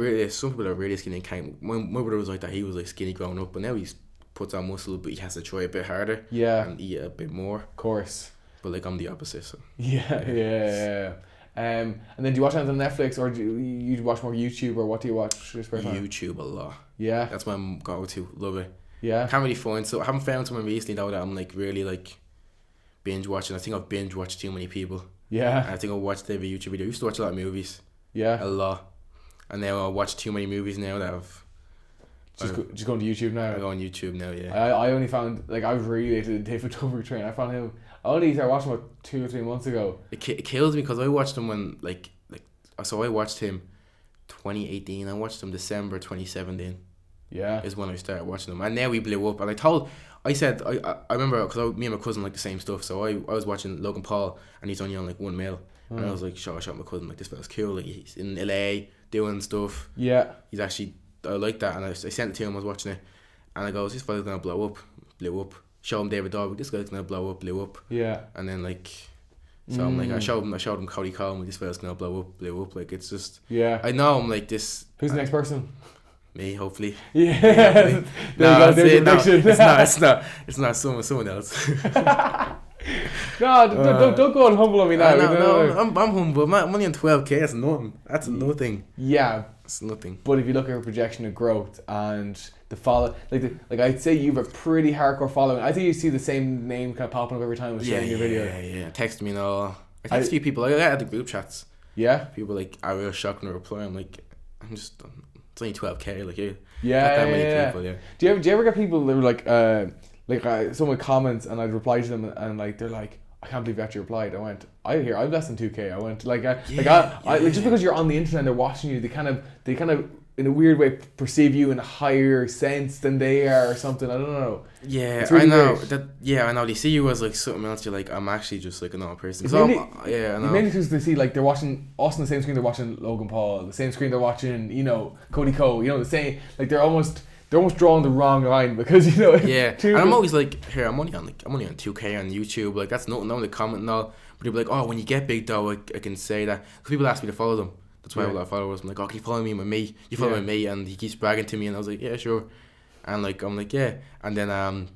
really skinny and can't. My brother was like that. He was like skinny growing up, but now he's puts on muscle, but he has to try a bit harder. Yeah. And eat a bit more. Of course. But like I'm the opposite. So. Yeah. And then do you watch anything on Netflix or do you watch more YouTube or what do you watch? YouTube a lot. Yeah. That's my go-to. Love it. Yeah. Can't really find. So I haven't found someone recently though that I'm like really like binge watching. I think I've binge watched too many people. Yeah. And I think I watched every YouTube video. I used to watch a lot of movies. Yeah. A lot. And now I watch too many movies now that I've. Just going to YouTube now. I go on YouTube now, yeah. I only found like I was really into David Dobrik train. I found him. I only started watching him about 2 or 3 months ago. It kills me because I watched him when I watched him 2018. I watched them December 2017 Yeah. is when I started watching them, and now we blew up. And I remember because me and my cousin like the same stuff, so I was watching Logan Paul, and he's only on like 1 mil, and I was like, I shot my cousin, like, this fella's cool, like he's in LA doing stuff. Yeah. He's actually, I like that, and I sent it to him. I was watching it, and I goes, this fella's gonna blow up, blew up. Show him David Dobrik, this guy's gonna blow up, blew up. Yeah. And then like, so I'm like, I showed him Cody Coleman, this fella's gonna blow up, blew up. Like, it's just, Yeah. I know I'm like this. Who's the next person? Me, hopefully. Yeah. Hopefully. There you go. There's your prediction. It's not someone else. No, don't go and humble on me now. No, I'm humble. I'm only on 12K. That's nothing. That's nothing. Yeah, It's nothing. but if you look at her projection of growth and the follow, like I'd say you have a pretty hardcore following. I think you see the same name kind of popping up every time we're showing your video. Yeah. Text me and all. I text a few people. I had the group chats. Yeah. People like are real shocked when I reply. I'm like, it's only 12K. Like, not Yeah. that many people. Yeah. Do you ever get people that were like someone comments and I'd reply to them and like they're like, I can't believe you actually replied. I went, I'm less than 2K. I went like just because you're on the internet and they're watching you, they kind of in a weird way perceive you in a higher sense than they are or something. I don't know. Yeah, really I know weird. that. Yeah, I know. They see you as like something else. You're like, I'm actually just like a normal person. It's 'Cause mainly- I know. Mainly because they see like they're watching us on the same screen. They're watching Logan Paul. The same screen they're watching, Cody Ko. The same. Like they're almost drawing the wrong line because Yeah, and I'm always like, here, I'm only on 2K on YouTube. Like, that's nothing. No one to comment and all. But they'll be like, oh, when you get big though, I can say that. Because people ask me to follow them. That's why I have a lot of followers. I'm like, oh, can you follow me with me? You follow my mate, and he keeps bragging to me, and I was like, yeah, sure. And like, I'm like, yeah. And then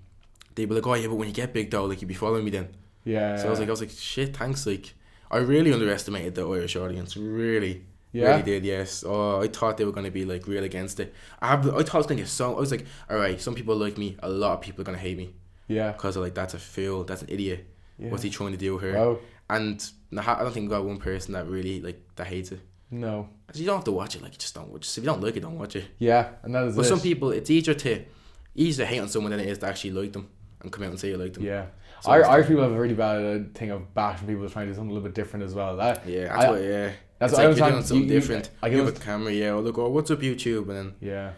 they'd be like, oh yeah, but when you get big though, like, you'd be following me then. Yeah. So I was like, shit, thanks. Like, I really underestimated the Irish audience. Really. Yeah. Really did, yes. Oh, I thought they were gonna be like real against it. I thought I was gonna get I was like, alright, some people like me, a lot of people are gonna hate me. Yeah. Because they're like, that's a fool, that's an idiot. Yeah. What's he trying to do here? Oh And I don't think I've got one person that really that hates it. no. You don't have to watch it, like, just don't watch it. If you don't like it, don't watch it. Yeah, and that is. But it. some people, it's easier to hate on someone than it is to actually like them and come out and say you like them. Yeah. So Irish people have a really bad thing of bashing people trying to do something a little bit different as well. That's That's it's what I like was you're trying doing something different. I You have a camera, look, what's up YouTube, and then Yeah.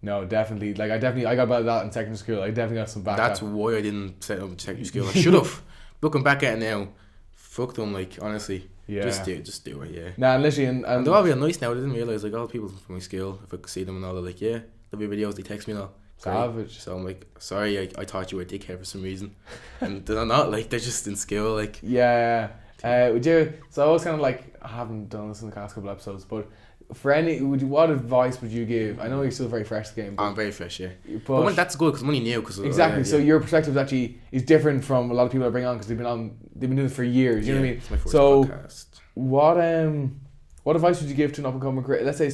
No, definitely. Like I got about that in secondary school. I definitely got some backlash. that's why I didn't set up secondary school. I should have. Looking back at it now, fuck them. Like, honestly, Yeah. just do it. Yeah. Nah, literally, and And they're all real nice now. I didn't realize like all the people from my school. If I could see them and all, they're like, yeah, there'll be videos. They text me and all. Great. savage. So I'm like, sorry, I thought you were a dickhead for some reason, and they're not. Like, they're just in school. Like, Yeah. Would you? So I was kind of like, I haven't done this in the past couple episodes, but what advice would you give? I know you're still very fresh to the game, but, I'm very fresh, yeah. but But that's good because I'm only new. exactly. So your perspective is different from a lot of people I bring on because they've been doing it for years. You know what I mean? It's my first So- podcast. What advice would you give to an up and coming creator? Let's say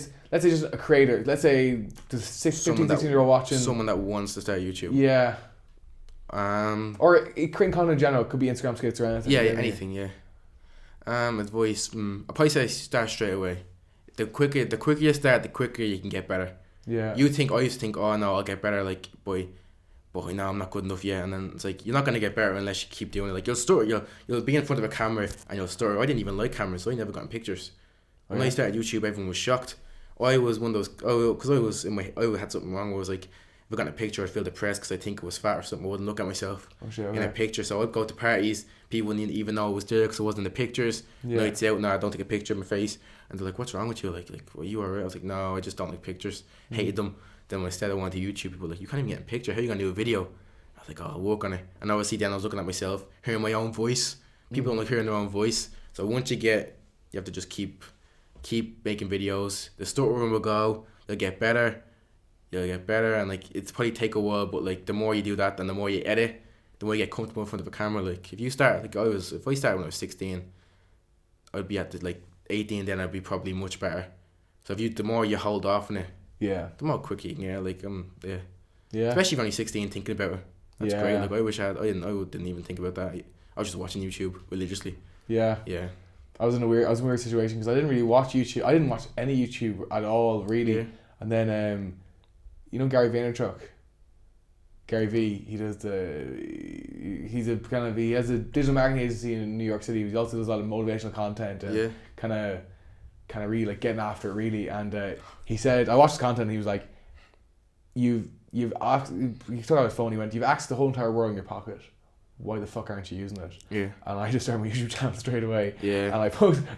just a creator. Let's say the 15, 16-year-old watching. Someone that wants to start YouTube. Yeah. Or creating content in general. Could be Instagram skits or anything. yeah, You know what I mean? anything, yeah. Advice. I'd probably say start straight away. The quicker you start, the quicker you can get better. Yeah. I used to think, oh no, I'll get better, like, boy, no, I'm not good enough yet. And then it's like, you're not gonna get better unless you keep doing it. Like, you'll be in front of a camera and you'll stutter. I didn't even like cameras, so I never got in pictures. When I started YouTube, everyone was shocked. I was one of those, because I had something wrong where I was like, if I got in a picture, I'd feel depressed because I think it was fat or something. I wouldn't look at myself in a picture. So I'd go to parties, people wouldn't even know it was there because I wasn't in the pictures. Yeah. Nights out, no, I don't take a picture of my face. And they're like, what's wrong with you? Like, well, you alright? I was like, no, I just don't like pictures. Hated them. Then when I started wanting to YouTube, people were like, you can't even get a picture. How are you going to do a video? I was like, oh, I'll work on it. And obviously then I was looking at myself, hearing my own voice. People don't like hearing their own voice. So once you have to just keep making videos. The story will go. You'll get better. And like, it's probably take a while, but like the more you do that, and the more you edit, the more you get comfortable in front of a camera. Like, if I started when I was 16, I'd be at like 18, then I'd be probably much better. So the more you hold off on it, Yeah. the more quick you can get. Like, yeah. Yeah. Especially if you're only 16, thinking about it. That's Yeah. great. Like, I wish I didn't even think about that. I was just watching YouTube religiously. Yeah. Yeah. I was in a weird situation because I didn't really watch YouTube. I didn't watch any YouTube at all, really. Yeah. And then, Gary Vaynerchuk. Gary V. He has a digital marketing agency in New York City. He also does a lot of motivational content and Yeah. kind of kind of really like getting after it really. And he said, I watched his content and he was like, you've asked, he took out his phone, he went, you've asked the whole entire world in your pocket, why the fuck aren't you using it? Yeah. And I just started my YouTube channel straight away. Yeah. And I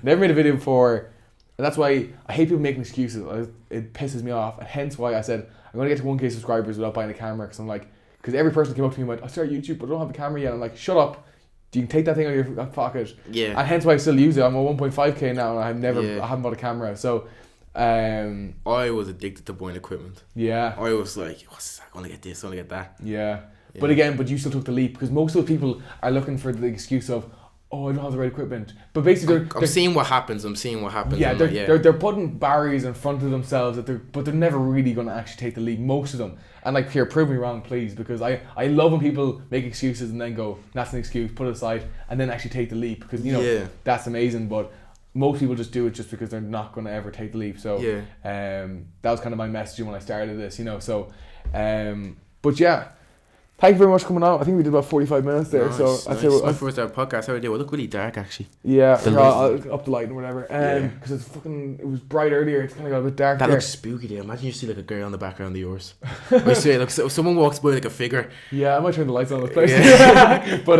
never made a video before, and that's why I hate people making excuses. It pisses me off, and hence why I said I'm going to get to 1K subscribers without buying a camera, because I'm like, because every person came up to me and went, I started YouTube but I don't have a camera yet. I'm like, shut up, you can take that thing out of your pocket. Yeah. And hence why I still use it. I'm at 1.5K now and I Yeah. haven't bought a camera. So I was addicted to buying equipment. yeah. I was like, what's that? I want to get this, I want to get that. Yeah. Yeah. But you still took the leap, because most of the people are looking for the excuse of, oh, I don't have the right equipment. But basically, I'm seeing what happens. I'm seeing what happens. yeah, I'm like, they're putting barriers in front of themselves but they're never really going to actually take the leap. Most of them. And like, here, prove me wrong, please, because I love when people make excuses and then go, that's an excuse, put it aside, and then actually take the leap, because Yeah. that's amazing. But most people just do it just because they're not going to ever take the leap. So Yeah. that was kind of my messaging when I started this, So, but yeah. Thank you very much for coming on. I think we did about 45 minutes there. Nice, So nice. I'd say My first ever podcast. How I do? It look really dark actually. yeah, The I'll up the light and whatever. Yeah. Because it was bright earlier. It's kind of got a bit dark That there. looks spooky. There. Imagine you see like a girl in the background of yours. I see it. Like so someone walks by like a figure. Yeah, I might turn the lights on this place. Yeah. But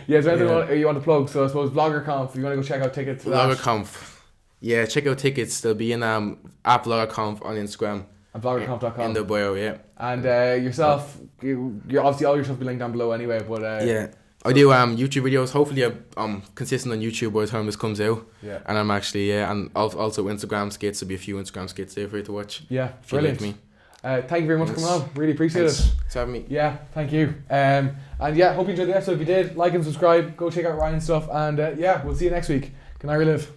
yeah, is there anything Yeah. you want to plug? So I suppose BloggerConf. If you want to go check out tickets. BloggerConf. Yeah, check out tickets. They'll be in at BloggerConf on Instagram. And BloggerConf.com. In the bio, yeah. And yourself, you're obviously all your stuff will be linked down below anyway. But Yeah. I do YouTube videos. Hopefully I'm consistent on YouTube by the time this comes out. yeah, And I'm actually and also Instagram skits. There'll be a few Instagram skits there for you to watch. yeah, If you brilliant. like me. Thank you very much for coming on. Really appreciate Thanks. it. Thanks for having me. Yeah, thank you. And yeah, hope you enjoyed the episode. If you did, like and subscribe. Go check out Ryan's stuff. And yeah, we'll see you next week. Can I relive?